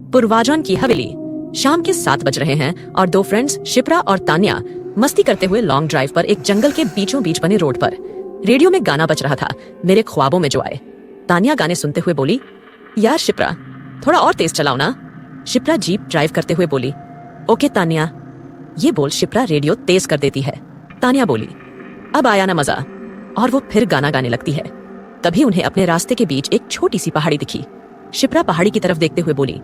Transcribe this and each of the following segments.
पूर्वाजन की हवेली। शाम के 7 बज रहे हैं और दो फ्रेंड्स शिप्रा और तान्या मस्ती करते हुए लॉन्ग ड्राइव पर एक जंगल के बीचों बीच बने रोड पर। रेडियो में गाना बज रहा था, मेरे ख्वाबों में जो आए। तान्या गाने सुनते हुए बोली, यार शिप्रा, थोड़ा और तेज चलाओ ना। शिप्रा जीप ड्राइव करते हुए बोली, ओके तान्या। ये बोल शिप्रा रेडियो तेज कर देती है। तान्या बोली, अब आया ना मजा। और वो फिर गाना गाने लगती है। तभी उन्हें अपने रास्ते के बीच एक छोटी सी पहाड़ी दिखी। शिप्रा पहाड़ी की तरफ देखते हुए बोली,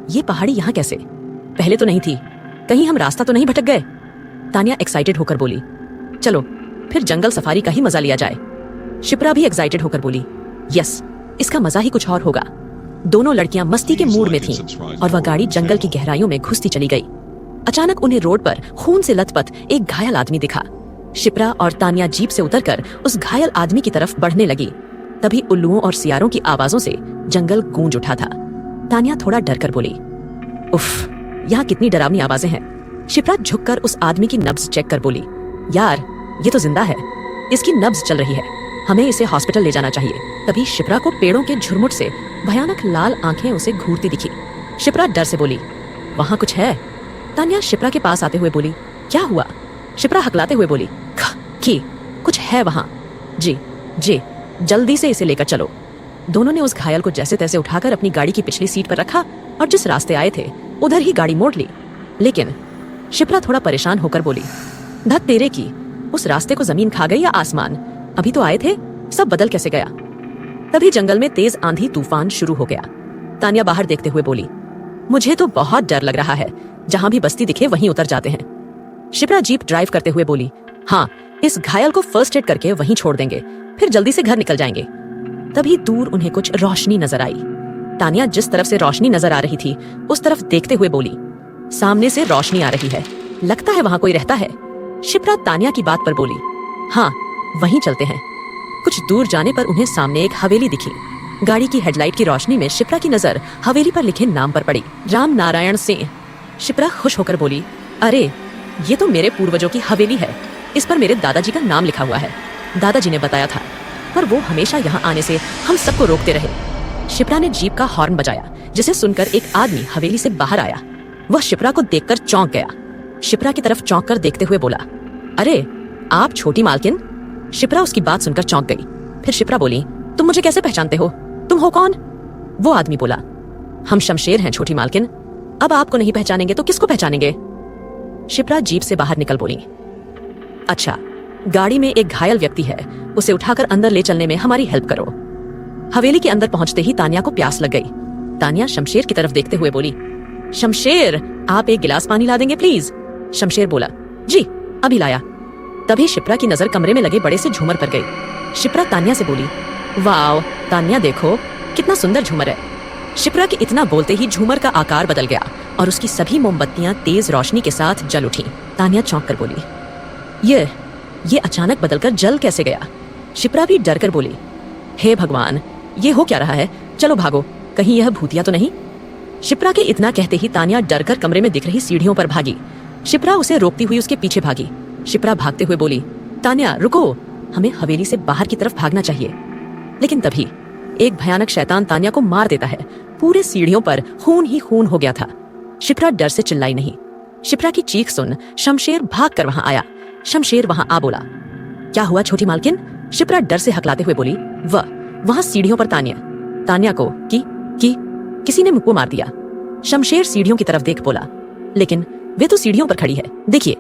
ये पहाड़ी यहाँ कैसे? पहले तो नहीं थी, कहीं हम रास्ता तो नहीं भटक गए? तान्या एक्साइटेड होकर बोली, चलो फिर जंगल सफारी का ही मजा लिया जाए। शिप्रा भी एक्साइटेड होकर बोली, यस, इसका मजा ही कुछ और होगा। दोनों लड़कियां मस्ती के मूड में थीं और वह गाड़ी जंगल की गहराइयों में घुसती चली गई। अचानक उन्हें रोड पर खून से लथपथ एक घायल आदमी दिखा। शिप्रा और तान्या जीप से उतरकर उस घायल आदमी की तरफ बढ़ने लगी। तभी उल्लुओं और सियारों की आवाजों से जंगल गूंज उठा था। तान्या थोड़ा डरकर बोली, उफ, यहाँ कितनी डरावनी आवाजें हैं। शिप्रा झुककर उस आदमी की नब्ज चेक कर बोली, यार ये तो जिंदा है, इसकी नब्ज चल रही है, हमें इसे हॉस्पिटल ले जाना चाहिए। तभी शिप्रा को पेड़ों के झुरमुट से भयानक लाल आंखें उसे घूरती दिखी। शिप्रा डर से बोली, वहां कुछ है? तान्या शिप्रा के पास आते हुए बोली, क्या हुआ? शिप्रा हकलाते हुए बोली, की कुछ है वहां। जी जी, जल्दी से इसे लेकर चलो। दोनों ने उस घायल को जैसे तैसे उठाकर अपनी गाड़ी की पिछली सीट पर रखा और जिस रास्ते आए थे उधर ही गाड़ी मोड़ ली। लेकिन शिप्रा थोड़ा परेशान होकर बोली, धत तेरे की, उस रास्ते को जमीन खा गई या आसमान? अभी तो आए थे, सब बदल कैसे गया? तभी जंगल में तेज आंधी तूफान शुरू हो गया। तान्या बाहर देखते हुए बोली, मुझे तो बहुत डर लग रहा है, जहां भी बस्ती दिखे वहीं उतर जाते हैं। शिप्रा जीप ड्राइव करते हुए बोली, हाँ, इस घायल को फर्स्ट एड करके वहीं छोड़ देंगे, फिर जल्दी से घर निकल जाएंगे। तभी दूर उन्हें कुछ रोशनी नजर आई। तान्या जिस तरफ से रोशनी नजर आ रही थी उस तरफ देखते हुए बोली, सामने से रोशनी आ रही है, लगता है वहां कोई रहता है। शिप्रा तान्या की बात पर बोली, हाँ, वहीं चलते हैं। कुछ दूर जाने पर उन्हें सामने एक हवेली दिखी। गाड़ी की हेडलाइट की रोशनी में शिप्रा की नजर हवेली पर लिखे नाम पर पड़ी, राम नारायण सिंह। शिप्रा खुश होकर बोली, अरे ये तो मेरे पूर्वजों की हवेली है, इस पर मेरे दादाजी का नाम लिखा हुआ है। दादाजी ने बताया था, पर वो हमेशा यहाँ आने से हम सबको रोकते रहे। शिप्रा ने जीप का हॉर्न बजाया, जिसे सुनकर एक आदमी हवेली से बाहर आया। वह शिप्रा को देखकर चौंक गया। शिप्रा की तरफ चौंक कर देखते हुए बोला, अरे आप छोटी मालकिन? शिप्रा उसकी बात सुनकर चौंक गई। फिर शिप्रा बोली, तुम मुझे कैसे पहचानते हो? तुम हो कौन? वो आदमी बोला, हम शमशेर हैं छोटी मालकिन। अब आपको नहीं पहचानेंगे तो किसको पहचानेंगे? शिप्रा जीप से बाहर निकल बोली, अच्छा, गाड़ी में एक घायल व्यक्ति है, उसे उठाकर अंदर ले चलने में हमारी हेल्प करो। हवेली के अंदर पहुंचते ही तान्या को प्यास लग गई। तान्या शमशेर की तरफ देखते हुए बोली, शमशेर, आप एक गिलास पानी ला देंगे प्लीज? शमशेर बोला, जी अभी लाया। तभी शिप्रा की नजर कमरे में लगे बड़े से झूमर पर गई। शिप्रा तान्या से बोली, वाओ तान्या, देखो कितना सुंदर झूमर है। शिप्रा के इतना बोलते ही झूमर का आकार बदल गया और उसकी सभी मोमबत्तियां तेज रोशनी के साथ जल उठी। तान्या चौंक कर बोली, ये अचानक बदलकर जल कैसे गया? शिप्रा भी डर कर बोली, हे भगवान, ये हो क्या रहा है? चलो भागो, कहीं यह भूतिया तो नहीं? शिप्रा के इतना कहते ही तान्या डरकर कमरे में दिख रही सीढ़ियों पर भागी। शिप्रा उसे रोकती हुई उसके पीछे भागी। शिप्रा भागते हुए बोली, तान्या रुको, हमें हवेली से बाहर की तरफ भागना चाहिए। लेकिन तभी एक भयानक शैतान तान्या को मार देता है। पूरे सीढ़ियों पर खून ही खून हो गया था। शिप्रा डर से चिल्लाई नहीं। शिप्रा की चीख सुन शमशेर भाग कर वहां आया। शमशेर वहां आ बोला, क्या हुआ छोटी मालकिन? शिप्रा डर से हकलाते हुए बोली, वहां सीढ़ियों पर तान्या को किसी ने मुक्को मार दिया। शमशेर सीढ़ियों की तरफ देख बोला, लेकिन वे तो सीढ़ियों पर खड़ी है, देखिए।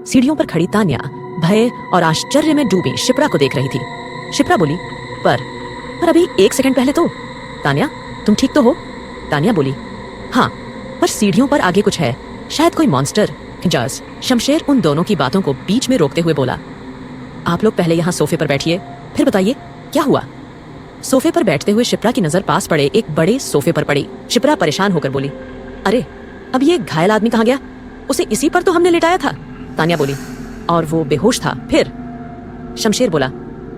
सीढ़ियों पर खड़ी तान्या भय और आश्चर्य में डूबी शिप्रा को देख रही थी। शिप्रा बोली, पर अभी 1 सेकंड पहले तो। तान्या, तुम ठीक तो हो? तान्या बोली, हाँ, पर सीढ़ियों पर आगे कुछ है, शायद कोई मॉन्स्टर। जज शमशेर उन दोनों की बातों को बीच में रोकते हुए बोला, आप लोग पहले यहाँ सोफे पर बैठिए, फिर बताइए क्या हुआ। सोफे पर बैठते हुए शिप्रा की नजर पास पड़े एक बड़े सोफे पर पड़ी। शिप्रा परेशान होकर बोली, अरे अब ये घायल आदमी कहाँ गया? उसे इसी पर तो हमने लिटाया था। तान्या बोली, और वो बेहोश था फिर? शमशेर बोला,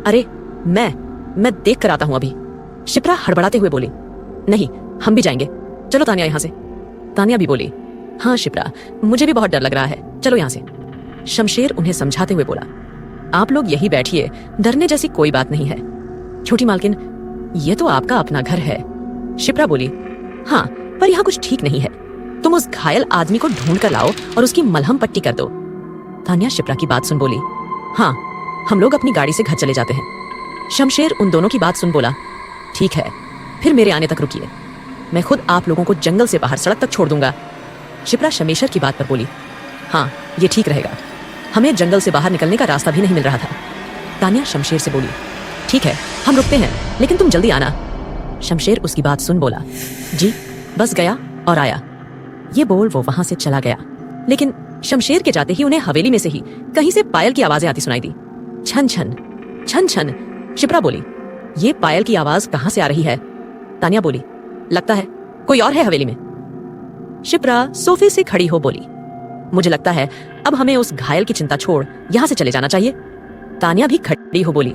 अरे मैं देख कर आता हूं अभी। शिप्रा हड़बड़ाते हुए बोली, नहीं, हम भी जाएंगे, चलो तान्या यहाँ से। तान्या भी बोली, हाँ शिप्रा, मुझे भी बहुत डर लग रहा है, चलो यहाँ से। शमशेर उन्हें समझाते हुए बोला, आप लोग यही बैठिए, डरने जैसी कोई बात नहीं है। छोटी मालकिन, ये तो आपका अपना घर है। शिप्रा बोली, हाँ, पर यहाँ कुछ ठीक नहीं है। तुम उस घायल आदमी को ढूंढ कर लाओ और उसकी मलहम पट्टी कर दो। तान्या शिप्रा की बात सुन बोली, हाँ, हम लोग अपनी गाड़ी से घर चले जाते हैं। शमशेर उन दोनों की बात सुन बोला, ठीक है, फिर मेरे आने तक रुकिए, मैं खुद आप लोगों को जंगल से बाहर सड़क तक छोड़ दूंगा। शिप्रा शमेशर की बात पर बोली, हाँ, ये ठीक रहेगा, हमें जंगल से बाहर निकलने का रास्ता भी नहीं मिल रहा था। तान्या शमशेर से बोली, ठीक है, हम रुकते हैं, लेकिन तुम जल्दी आना। शमशेर उसकी बात सुन बोला, जी, बस गया और आया। ये बोल वो वहां से चला गया। लेकिन शमशेर के जाते ही उन्हें हवेली में से ही कहीं से पायल की आवाजें आती सुनाई दी। छन छन छन छन। शिप्रा बोली, ये पायल की आवाज कहां से आ रही है? तान्या बोली, लगता है कोई और है हवेली में। शिप्रा सोफे से खड़ी हो बोली, मुझे लगता है अब हमें उस घायल की चिंता छोड़ यहां से चले जाना चाहिए। तान्या भी खड़ी हो बोली,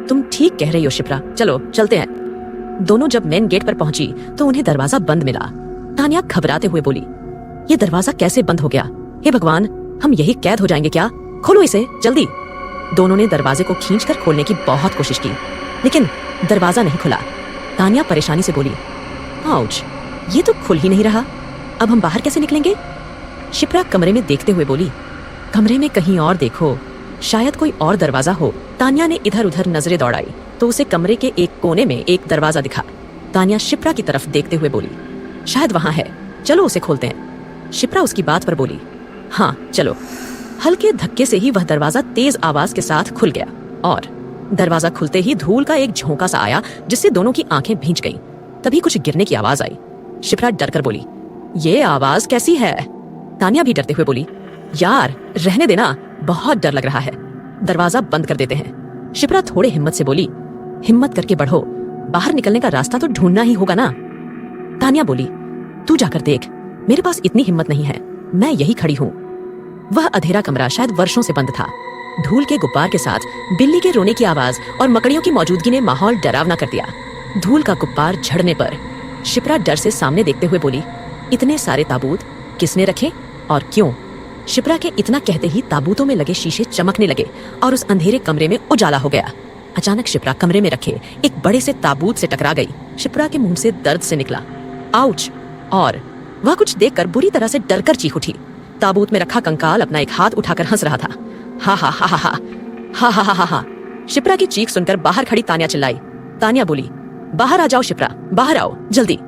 तुम ठीक कह रही हो शिप्रा, चलो चलते हैं। दोनों जब मेन गेट पर पहुंची तो उन्हें दरवाजा बंद मिला। तान्या घबराते हुए बोली, ये दरवाजा कैसे बंद हो गया? हे भगवान, हम यही कैद हो जाएंगे क्या? खोलो इसे जल्दी। दोनों ने दरवाजे को खींचकर खोलने की बहुत कोशिश की, लेकिन दरवाजा नहीं खुला। तान्या परेशानी से बोली, आउच, ये तो खुल ही नहीं रहा, अब हम बाहर कैसे निकलेंगे? शिप्रा कमरे में देखते हुए बोली, कमरे में कहीं और देखो, शायद कोई और दरवाजा हो। तान्या ने इधर उधर नजरें दौड़ाई तो उसे कमरे के एक कोने में एक दरवाजा दिखा। तान्या शिप्रा की तरफ देखते हुए बोली, शायद वहां है, चलो उसे खोलते हैं। शिप्रा उसकी बात पर बोली, हाँ चलो। हल्के धक्के से ही वह दरवाजा तेज आवाज के साथ खुल गया और दरवाजा खुलते ही धूल का एक झोंका सा आया जिससे दोनों की आंखें भींच गईं। तभी कुछ गिरने की आवाज आई। शिप्रा डरकर बोली, ये आवाज कैसी है? तान्या भी डरते हुए बोली, यार रहने देना, बहुत डर लग रहा है, दरवाजा बंद कर देते हैं। शिप्रा थोड़े हिम्मत से बोली, हिम्मत करके बढ़ो, बाहर निकलने का रास्ता तो ढूंढना ही होगा ना। तान्या बोली, तू जाकर देख, मेरे पास इतनी हिम्मत नहीं है, मैं यही खड़ी हूं। वह अंधेरा कमरा शायद वर्षों से बंद था। धूल के गुब्बार के साथ बिल्ली के रोने की आवाज और मकड़ियों की मौजूदगी ने माहौल डरावना कर दिया। धूल का गुब्बार झड़ने पर शिप्रा डर से सामने देखते हुए बोली, इतने सारे ताबूत किसने रखे और क्यों? शिप्रा के इतना कहते ही ताबूतों में लगे शीशे चमकने लगे और उस अंधेरे कमरे में उजाला हो गया। अचानक शिप्रा कमरे में रखे एक बड़े से ताबूत से टकरा गई। शिप्रा के मुंह से दर्द से निकला, आउच, और वह कुछ देखकर बुरी तरह से डरकर चीख उठी। ताबूत में रखा कंकाल अपना एक हाथ उठाकर हंस रहा था। हा हा हा हा हा हा हा हा हा। शिप्रा की चीख सुनकर बाहर खड़ी तान्या चिल्लाई। तान्या बोली, बाहर आ जाओ शिप्रा, बाहर आओ जल्दी।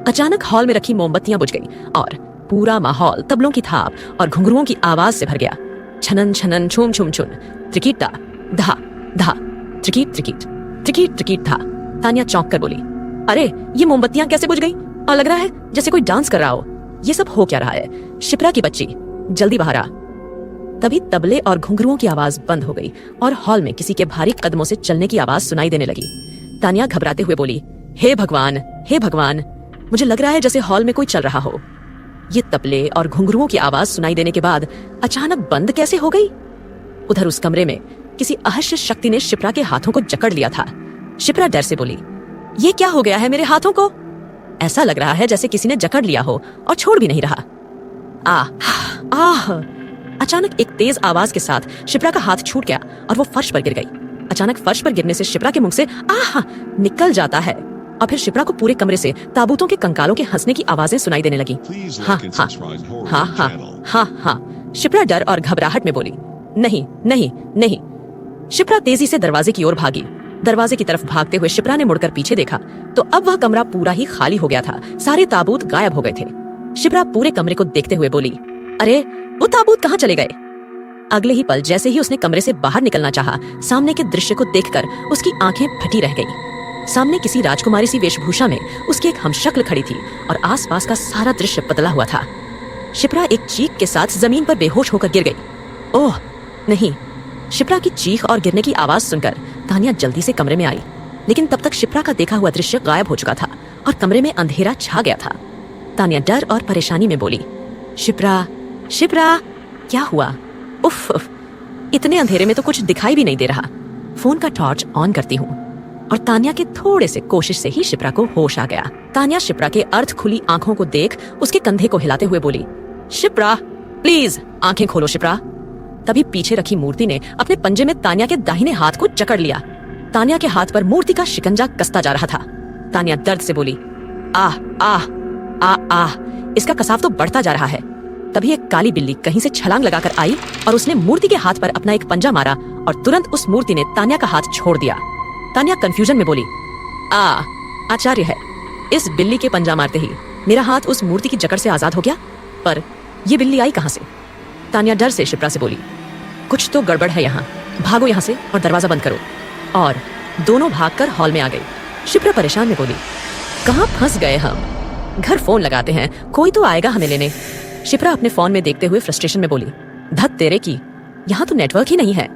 अचानक हॉल में रखी मोमबत्तियां बुझ गई और पूरा माहौल तबलों की थाप और घुंघरुओं की आवाज से भर गया। छनन छनन छूम छूम छुन, त्रिकीटा धा धा, त्रिकीट त्रिकीट त्रिकीट त्रिकीट धा। तान्या चौंक कर बोली, अरे ये मोमबत्तियां कैसे बुझ गई? और लग रहा है जैसे कोई डांस कर रहा हो। ये सब हो क्या रहा है? शिप्रा की बच्ची, जल्दी बाहर आ। तभी तबले और घुंघरुओं की आवाज बंद हो गई और हॉल में किसी के भारी कदमों से चलने की आवाज सुनाई देने लगी। तान्या घबराते हुए बोली, हे भगवान, हे भगवान, मुझे लग रहा है जैसे हॉल में कोई चल रहा हो। ये तबले और घुंघरुओं की आवाज सुनाई देने के बाद अचानक बंद कैसे हो गई? उधर उस कमरे में किसी अदृश्य शक्ति ने शिप्रा के हाथों को जकड़ लिया था। शिप्रा डर से बोली, ये क्या हो गया है मेरे हाथों को? ऐसा लग रहा है जैसे किसी ने जकड़ लिया हो और छोड़ भी नहीं रहा। आह! अचानक एक तेज आवाज के साथ शिप्रा का हाथ छूट गया और वो फर्श पर गिर गई। अचानक फर्श पर गिरने से शिप्रा के मुंह से आह निकल जाता है और फिर शिप्रा को पूरे कमरे से ताबूतों के कंकालों के हंसने की आवाजें सुनाई देने लगी। हाँ हाँ हाँ हाँ हाँ हाँ। शिप्रा डर और घबराहट में बोली, नहीं नहीं नहीं। शिप्रा तेजी से दरवाजे की ओर भागी। दरवाजे की तरफ भागते हुए शिप्रा ने मुड़कर पीछे देखा तो अब वह कमरा पूरा ही खाली हो गया था। सारे ताबूत गायब हो गए थे। शिप्रा पूरे कमरे को देखते हुए बोली, अरे वो ताबूत कहाँ चले गए? अगले ही पल जैसे ही उसने कमरे से बाहर निकलना चाहा, सामने के दृश्य को देखकर उसकी आंखें फटी रह गई। सामने किसी राजकुमारी सी वेशभूषा में उसकी एक हमशक्ल खड़ी थी और आसपास का सारा दृश्य बदला हुआ था। शिप्रा एक चीख के साथ जमीन पर बेहोश होकर गिर गई। ओह नहीं! शिप्रा की चीख और गिरने की आवाज सुनकर तान्या जल्दी से कमरे में आई, लेकिन तब तक शिप्रा का देखा हुआ दृश्य गायब हो चुका था और कमरे में अंधेरा छा गया था। तान्या डर और परेशानी में बोली, शिप्रा शिप्रा, क्या हुआ? उफ उफ, इतने अंधेरे में तो कुछ दिखाई भी नहीं दे रहा। फोन का टॉर्च ऑन करती हूँ। और तान्या के थोड़े से कोशिश से ही शिप्रा को होश आ गया। तान्या शिप्रा के अर्ध खुली आंखों को देख उसके कंधे को हिलाते हुए बोली, शिप्रा प्लीज आंखें खोलो शिप्रा। तभी पीछे रखी मूर्ति ने अपने पंजे में तान्या के दाहिने हाथ को जकड़ लिया। तान्या के हाथ पर मूर्ति का शिकंजा कसता जा रहा था। तान्या दर्द से बोली, आह आह। इसका कसाव तो बढ़ता जा रहा है। तभी एक काली बिल्ली कहीं से छलांग लगाकर आई और उसने मूर्ति के हाथ पर अपना एक पंजा मारा और तुरंत उस मूर्ति ने तान्या का हाथ छोड़ दिया। तान्या कंफ्यूजन में बोली, आचार्य है। इस बिल्ली के पंजा मारते ही मेरा हाथ उस मूर्ति की जकड़ से आजाद हो गया, पर ये बिल्ली आई कहां से? तान्या डर से शिप्रा से बोली, कुछ तो गड़बड़ है यहाँ, भागो यहाँ से और दरवाजा बंद करो। और दोनों भागकर हॉल में आ गई। शिप्रा परेशान में बोली, कहाँ फंस गए हम? घर फोन लगाते हैं, कोई तो आएगा हमें लेने। शिप्रा अपने फोन में देखते हुए फ्रस्ट्रेशन में बोली, धत तेरे की, यहाँ तो नेटवर्क ही नहीं है।